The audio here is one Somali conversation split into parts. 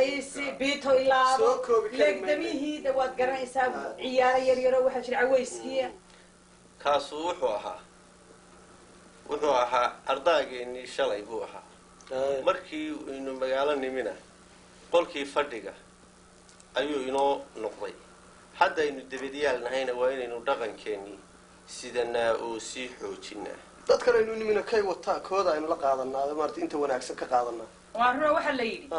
خيسي بيتو إلا لك دميه دوات قرن إساب عيال يريرو وحشر عويسكية كاسو وحوها أرضاقي إني شلي بوها مركي إنه مقالني منه قولكي فردقة أيو إنو نقضي حتى إنه دبديال نهينا وين إنه دقن كيني سيدنا وسيحو جنا dadka inuu nimina kay wata kooda aynu la qaadanaa maartay inta wanaagsan ka qaadanaa وأنا waxa la yiri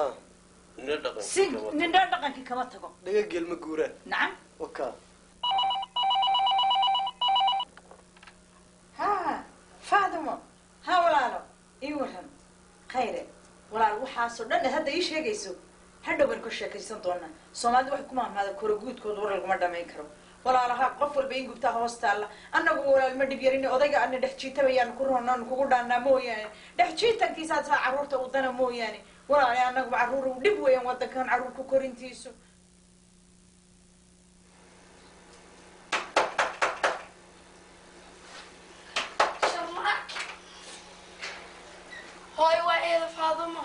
nin dhaqanki kama tago dhaga geel ma guuraan نعم waka ها فاطمة ها walaalo ii waran khayre walaal waxa soo dhan hadda ii sheegayso hadhow baan ku sheekaysan doonaa Soomaalidu wax kuma ahmaada koro guudkood war lagu ma dhameyn karo walaalaha qof walba in gubta hoostaala annagu walaal ma dhib yarin odayga aan dhex jiitabayaan ku roonaan kugu dhaanaa mooyaan dhex jiitankiisa saa caruurta u dana mooyaan walaal annagu caruur u dhib weeyaan wadankan caruur ku korintiisu هاي وائل فاطمة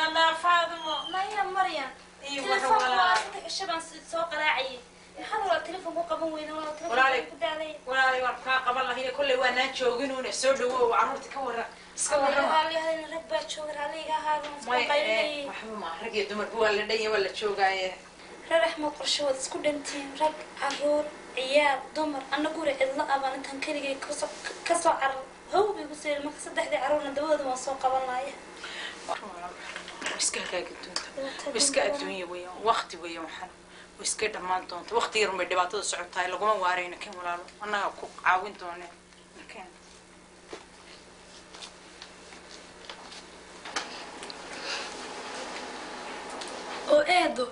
أنا فاطمة ما هي مريم ايوه ولا الشبان سوق راعي هذا ولا تليفون مو قبل وين ولا تليفون ولا ورقة قبل هي كل وانا جوجين ونسود وعروتي كورة هذا الرب شوغر عليها هذا ما محمد رجع دمر ولا دنيا ولا شوغاية رح ما قرشوا سكودنتين رج عرور عيال دمر أنا قولي إلا أبان أنت كريجي كسر هو بيقول ما كسر دحدي عرورنا دوّد ما سوق قبل نايه ويسكا كاكتونتا ويسكا الدنيا ويا وقتي ويا محن ويسكا دمان تونت وقتي يرمي دبعته سعوتها لقوم وارينا كم ولا أنا كوك عاون توني لكن وإيدو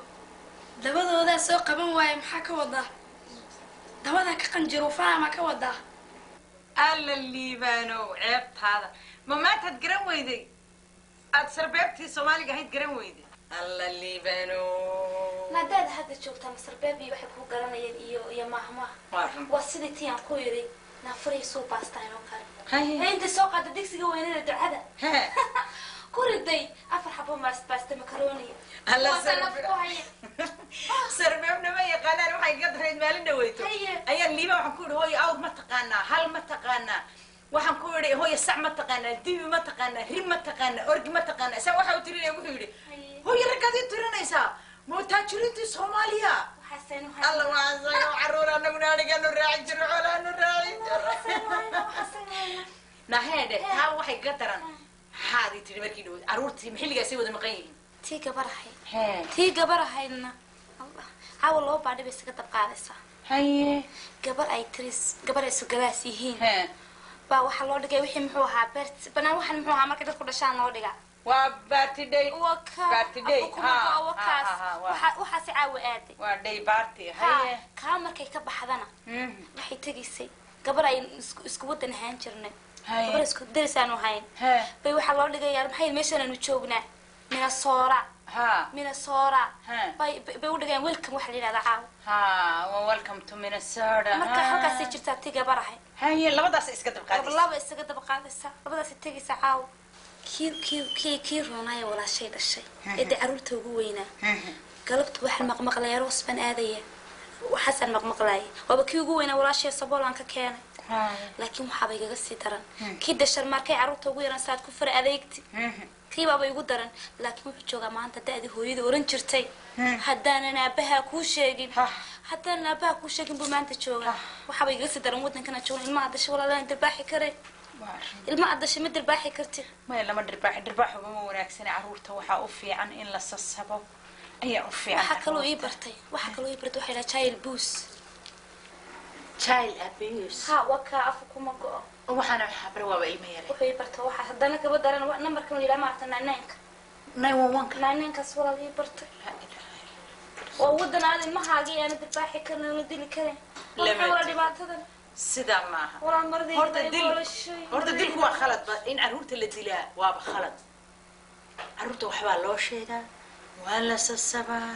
دبده هذا سوق قبل وايم حكى وضع دبده كقنجر وفاهم حكى وضع ألا اللي بانو عبت هذا ما تتقرن ويدي أتسربيبتي سومالي قاعد قرن ويدي الله اللي بانو ما داد هذا شوفته مصر بابي وحبه قرن يا مهما وسيدتي عن كويري نافري سو باستاين وكار هاي انت سوق هذا ديكسي وين الدعاء ها كوردي افرح ابو باستا مكروني الله سربيبنا ما يقانا waxay qadrayn maalin dhaweyto ayaa liiba waxaan ku yiri hooyo aad ma taqaana hal ma taqaana waxaan ku yiri hooyo sac ma taqaana dibi ma taqaana rim ma taqaana orgi ma taqaana sa waxa uu tirinay wuxuu yiri hooyo ragadi tirinaysa mo taajirinti Soomaaliya حسن الله وعزي وعرورا نقول لك انه راعي جرعولا انه راعي نهاده ها waxay qadaran haadi tiri markii dhow aruurtii maxilliga sii wada maqan تي قبرهاينا الله حاول لو بعد بس كتب قادسة هاي قبر أي تريس قبر السجلاسي هي با waxa loo dhigay wixii muxuu ahaa bert banaan waxan muxuu ahaa markii dadku dhashaan loo dhigaa waa birthday waxa si caawi aaday waa day party haye ka markay ka baxdana waxay tagisay gabar ay isku wadan ahaan jirnay gabar isku darisaan u hayn bay waxa loo dhigay maxay meeshan aanu joognaa Minnesota bay u dhigeen welcome waxa la yiraahdaa caaw welcome to Minnesota marka halkaas ay jirtaa tiga barahay haye labadaas iska dab qaadaysa laba iska dab qaadaysa labadaas tagisa caaw kii roonaya wala shay dhashay ee caruurta ugu weynaa galabtu waxa maqmaqlay roos ban aadaya waxaan maqmaqlay waba kii ugu weynaa wala shay saboolan ka keenay laakiin waxa bay gaga sii daran kii dashar markay caruurta ugu yaraan saad ku far adeegti kii baba igu daran laakiin wuxuu joogaa maanta daadi hooyada oran jirtay haddana aabaha ku sheegin buu maanta joogaa waxa bay gaga sii daran wadankana joogan ilma adashay walaalaan darbaaxi kare ilma adashay ma darbaaxi karti ma lama darbaaxo ma wanaagsan caruurta waxa u fiican in la sasabo ayaa u fiican waxa kale ii bartay waxa la child abuse ha waka afkuma go waxana xabar waa ilma yar wuxuu ii bartay waxa hadana gaba daran numberkan ila ma artana 9 wala ii bartay oo wadan aad ilmahaagii aan darbaaxi karna la dili kare wala dhibaatada sida maaha wala marday horta dilku waa khalad in caruurta la dilaa waa khalad caruurta waxba loo sheegaa waa la sasabaa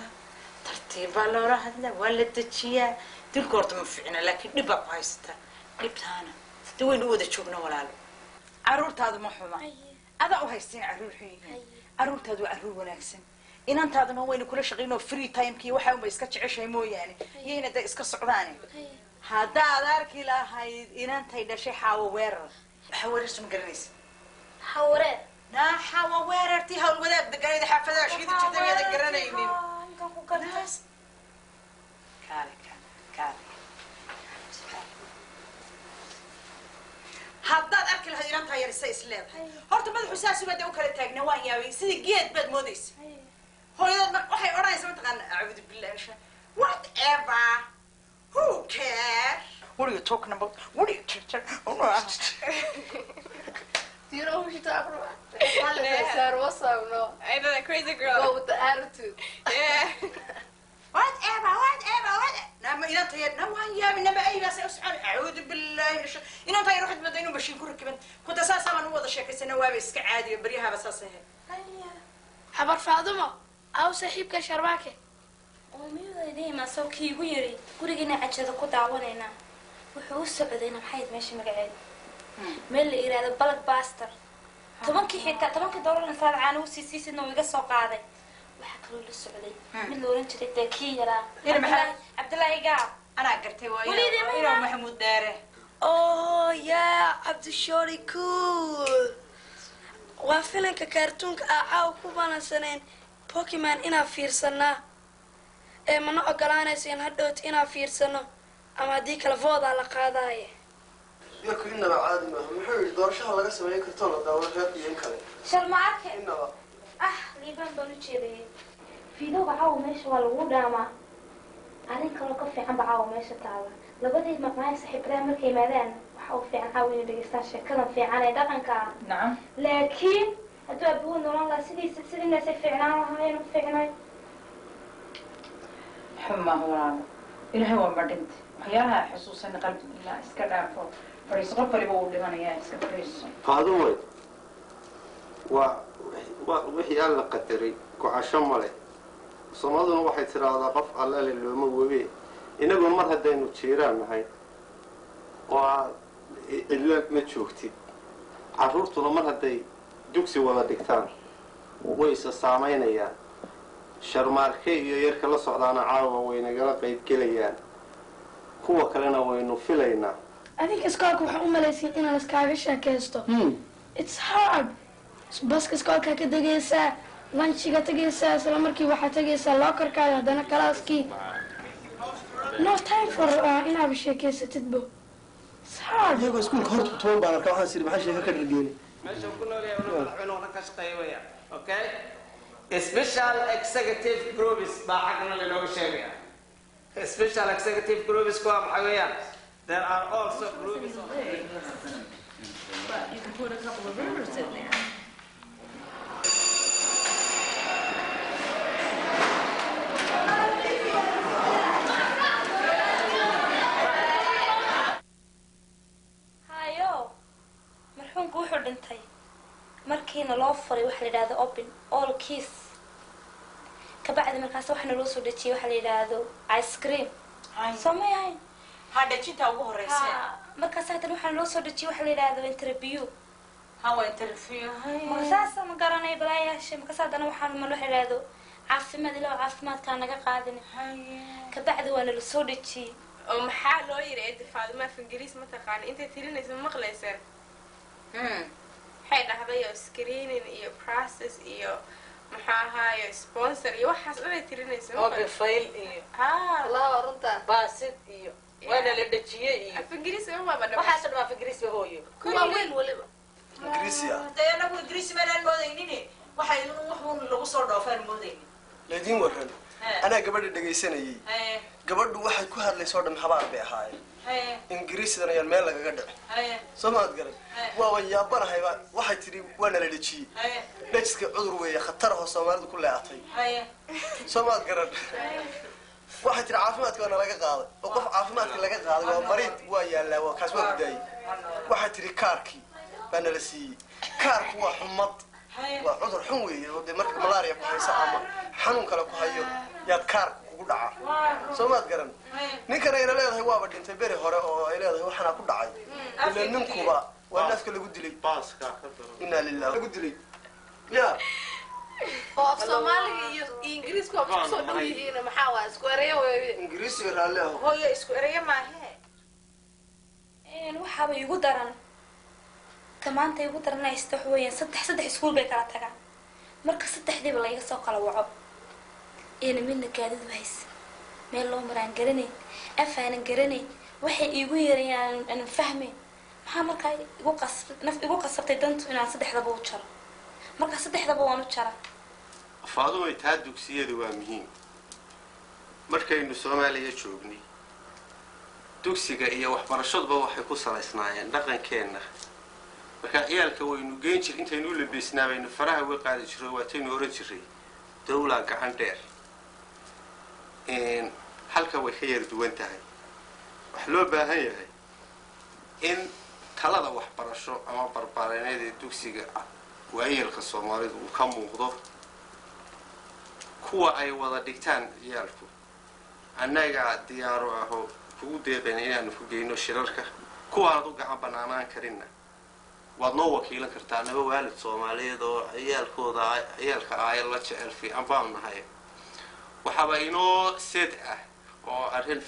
tartiib loo raahdaa waa la dajiyaa dilku horta ma fiicna laakiin dhib baa haysta dhibtaana dadweyne wada joogna walaalo caruurtaadu ma xuma ada u haysteen caruur xiyeen caruurtaadu waa caruur wanaagsan inantaaduna wayna kula shaqaynoo free timekii waxa unba iska jeceshahay mooyaane iyayna dee iska socdaane haddaad arki lahayd inantay dhashay xaawo weerar xawareer suma garanaysa hawareer naa xaawo weerartii hawl wadaag deganayda xaafadaha shiida jirta miyaadan garanaynin kaale haddaad arki lahayd inantaa yar isa isleedahay horta madaxu saasuba dee u kala taagna waan yaabay sidii geed baad moodaysa hooyadaad mar waxay odhanaysa mataqaana acuudu billahi min shaytaan whatever who cares what are you talking about what are you Do you know who she's talking about? I said, what's up, no? I know that crazy girl. Go with the attitude. Yeah. whatever nama inanta yar na waan yaabay naba aybaasay u socon acuudu billahi min shaytaan inanta yar waxaad moodaa inuu bashiin ku rakiban kunta saasaa baan u wada sheekaysana waaba iska caadiyo baryahaaba saas ahayd habar faadumo aw saaxiibka sharbaake oo miyuudaydeema soo kiigu yiri gurigiina cajada ku daawanaynaa wuxuu u socdayna maxayd meesha magaceed meel la yiraahdo blockbuster 10 doolar intaad caano u siisiisidna uu iga soo qaaday waxa kaloo la socday mid la oran jiray deekii yaraa cabdullaahi gaab anaa gartay waa inuu maxamuud dheere oh yeah cabdishori cool waa filanka kaartuunka caaw ku balansaneen Pokemon inaa fiirsanaa ee mana ogolaanaysa in hadhowt inaa fiirsano ama haddii kala voodaa la qaadaaye ياكل إنما عادي ما هم حول دور شهر لقى سمعي كرتون الدور هذا ينكله sharmaarke إنما liibaan baan u jeedayay fiidowga caawa meesha waa lagu dhaamaa arrin kaloo ka fiican ba caawa meesha taala labadeed maqnaay saaxiibadaa markay yimaadaan waxa uu fiican caawa inay dhegeystaan sheekadan fiican ee dhaqanka ah nacam laakiin hadduu abuhu nolan lahaa sidiinaasay fiicnaan lahaayeen u fiicnay xumaa walaalo ilaahay waa madhinta waxyaalaha xusuusan qalbiga iska dhaafo fariiso qof waliba uu dhimanayaa iska fariiso qaaduway wixii alla qadaray gocasho male soomaaliduna waxay tidhaahdaa qof allale looma webe inaguna mar haddaynu jiiraan nahay oo aad cidla ma joogtid carruurtuna mar hadday dugsi wada dhigtaan way isa saamaynayaan sharmaarke iyo yarka la socdaana caawa waynagala qaybgelayaan kuwa kalena waynu filaynaa adinka iskoolka waxaa u malaysiin inaan iskaaga sheekaysto it's hard baska iskoolkaa ka tegaysaa lunchiga tegaysaa isla markii waxaa tegaysaa lookarkaaga haddana kalaaskii no time for inaaba sheekaysatidbo it's hard ياكل سكول كهرت طول بعد كم حاسير بحاجة شيء كده رجيني meesha ku nool yahay madaxweynuhu ka shaqeeyo weeyaan okay special executive groups baa xagna looga sheegaya special executive groups waa maxay weeyaan there are also groups of but you can put a couple of rivers in there marxuumku wuxuu dhintay markiina loo furay waxa la yidhaahdo open all kiss kabacdi markaas waxaana loo soo dhejiyay waxa la yidhaahdo ice cream samay ahayn ha dhejinta ugu horeysa markaas haatan waxaana loo soo dhejiyay waxa la yidhaahdo interview hawa interview markaas ma garanay balaayaasha markaas haddana waxaan ma loo yidhaahdo caafimaad ilaa caafimaadkaa naga qaadin kabacdi waana la soo dhejiyay oo maxaa loo yiri ee Faaduma af Ingiriis ma taqaan intay tirinayso maqlaysaan waxay dhahday screening iyo process iyo maxaa ahaay sponsor iyo waxaas dhan tirinayso oo fail iyo الله runta baasid iyo wada la dhajiyay iyo af Ingiriis ma bada waxaas dhan af Ingiriis ba hooyo kuwa weyn waliba إنجليزية deena ku Ingiriis ma aan moodaynin waxay wuxuu lagu soo dhoofaan moodaynin لدين ورن أنا قبل دقيسنا يي قبل واحد كهر لي صار محبار بيهاي إنجليزي أنا يالمال لك قدر سمعت قرن ويابنا هاي واحد تري وانا لدشي ليش كعذر ويا خطره الصومال كلها عطي سمعت قرن واحد تري عافماتك وانا لقى قاضي وقف عافماتك لقى قاضي ومريض ويا لا وكاسبه بداي واحد تري كاركي أنا لسي كارك وحمض وعذر حموي ودي مرك ملاريا كويسة أما حنون كلا كهيو يا كارك كودعة سمعت قرن نكنا إلى لا هو بدي نتبري هراء أو إلى هو حنا كودعة إلا نمكوا والناس كل قد لي baaska إنا لله قد لي يا of Soomaaliga iyo Ingiriisku waa soo dhow yihiin maxaa waa isku ereyo weeye ingiriisiga raalli ah hooyo isku ereyo maahe waxaaba igu daran tamaanta igu daranaysta wax weeyaan saddex iskuul bay kala tagaan marka saddexdiiba la iga soo kala waco midna gaadiid haysa meel loo maraan garanayn afaanan garanayn waxay igu yeerayaan aan fahmayn maxaa markaa igu qasabtay dantu inaan saddexdaba u jaro marka saddexdaba waan u jara Faadumay taa dugsiyadu waa muhiim markaynu Soomaaliya joognay dugsiga iyo waxbarashaduba waxay ku salaysnaayeen dhaqankeena marka ciyaalka waynu geen jir intaynu labisnaabayno faraha way qaadi jiray waataynu oran jiray dawlad gacan dheer halka way ka yar duwan tahay wax loo baahan yahay in talada waxbarasho ama barbaareed ee dugsiga waayeelka Soomaalidu uu ka muuqdo kuwa ay wada dhigtaan ciyaalku annaga diyaaro aho kugu deeqeen inaanu ku geyno shirarka kuwa aad u gacan banaanaan karina waad noo wakiilan kartaa naba waalid Soomaaliyeed oo ciyaalka ay la jecel fiican baan nahay waxaba inoo sid ah oo arrin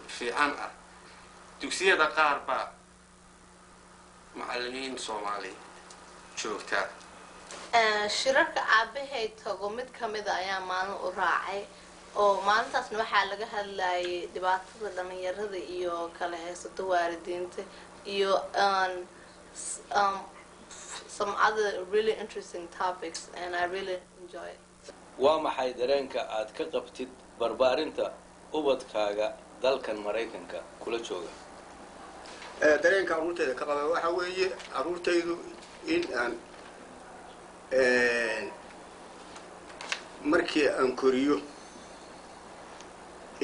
fiican ah dugsiyada qaar baa macallimiin Soomaali joogtaa shirarka aabahay tago mid kamid ayaa maalin u raacay oo maalintaasna waxaa laga hadlayay dhibaatada dhalinyarada iyo kala haysato waalidiinta iyo some other really interesting topics and I really enjoy it. waa maxay dareenka aad ka qabtid barbaarinta ubadkaaga dalkan Mareykanka kula jooga dareenka carruurtayda ka qaba waxa weeye carruurtaydu in aan markii aan koriyo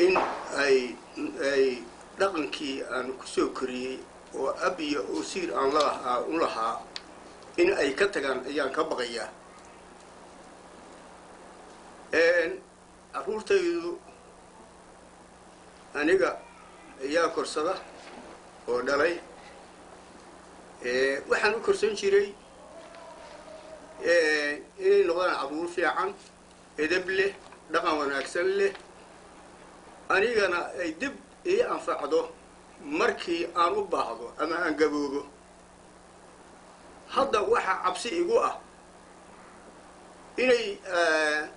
in ay dhaqankii aan ku soo koriyey oo ab iyo usiir aan u lahaa in ay ka tagaan ayaan ka baqayaa carruurtaydu aniga ayaa korsada oo dhalay waxaan u korsan jiray inay noqdaan carruur fiican edeb leh dhaqan wanaagsan leh anigana ay dib ii anfacdo markii aan u baahdo ama aan gaboobo hadda waxaa cabsi igu ah inay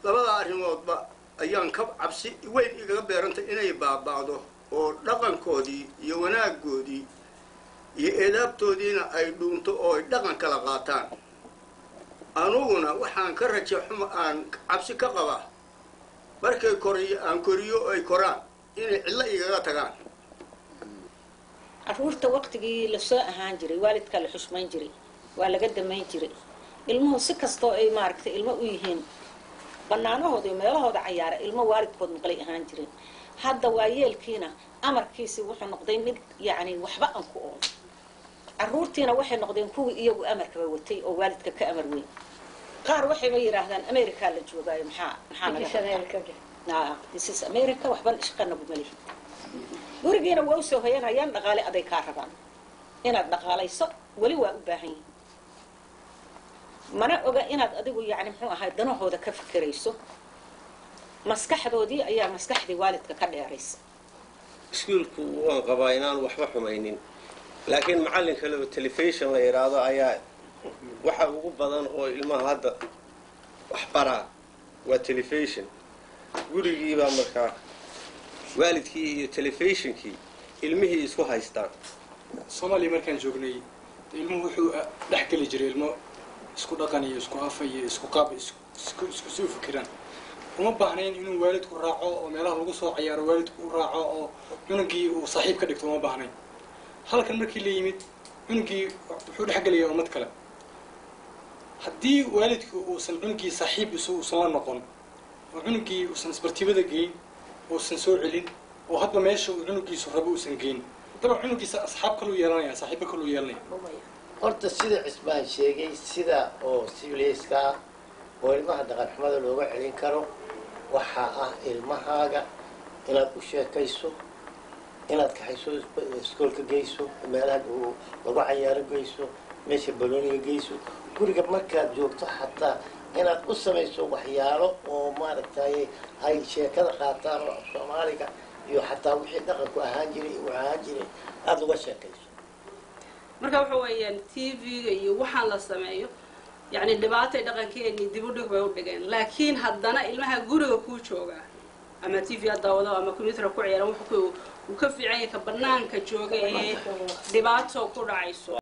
labada arrimoodba ayaan ka cabsi weyn igaga beerantay inay baaba'do oo dhaqankoodii iyo wanaaggoodii iyo eedaabtoodiina ay dhuunto oo ay dhaqan kala qaataan anuguna waxaan ka raja xumo aan cabsi ka qabaa markay aan koriyo ay koraan inay cidlo igaga tagaan carruurta waqtigii la soo ahaan jiray waalidka la xushmayn jiray waa laga damayn jiray ilmuhu si kastoo ay maaragtay ilmo u yihiin banaanahooda iyo meelahooda cayaara ilmo waalidkood maqlay ahaan jireen hadda waayeelkiina amarkiisi wuxuu noqday mid yacni waxba aan ku oon carruurtiina waxay noqdeen kuwii iyagu amarkaba watay oo waalidka ka amar weyn qaar waxayba yidhaahdaan america la joogaayo maxaa this is america waxban ishqanabu malihi gurigiina waa usoo hoyanayaan dhaqaale aday kaa rabaan inaad dhaqaalayso weli waa u baahan yihin mana oga inaad adigu yani muxuu ahay danahooda ka fikirayso maskaxdoodii ayaa maskaxdii waalidka ka dheeraysa iskuulku waan qabaa inaan waxba xumaynin laakiin macallinka laba telefishon la yidhaahdo ayaa waxa ugu badan oo ilmaha hadda wax baraa waa telefishon gurigiibaa markaa waalidkii iyo telefishonkii ilmihii isku haystaan Soomaaliya markaan joognay ilmuhu wuxuu dhex geli jiray ilmo isku dhaqan iyo isku af iyo isku qaab isku soo fikiraan uma baahnayn inuu waalidku raaco oo meelaha lagu soo ciyaaro waalidku u raaco oo cunugii uu saaxiib ka dhigto uma baahnayn halkan markii la yimid cunugii wuxuu dhex gelayaa ummad kale haddii waalidku uusan cunugii saaxiib uusan la noqon oo cunugii uusan isbartibada geyn uusan soo celin oo hadba meesha uu cunugiisu rabo uusan geyn daba cunugiisa asxaab kaluu yeelanaya saaxiibo kaluu yeelanaya horta sida cisbaan sheegay sida oo civilizka oo ilmaha dhaqan xumada looga celin karo waxaa ah ilmahaaga inaad u sheekayso inaad kaxayso iskoolka geyso meelaha lagu cayaaro geyso meesha balooniga geyso guriga markaad joogto xataa inaad u samayso waxyaalo oo maaragtay ay sheekada qaataan oo Soomaaliga iyo xataa wixii dhaqanku ahaan jiray iyo ahaan jiray aad uga sheekayso marka waxa weeyaan TV-ga iyo waxaan la sameeyo yani dhibaatay dhaqankeeni dib u dhig bay u dhigeen laakiin haddana ilmaha guriga ku jooga ama TV daawado ama computer ku ciyaara wuxuu ka fiican yahay ka banaanka jooga ee dhibaato ku dhacayso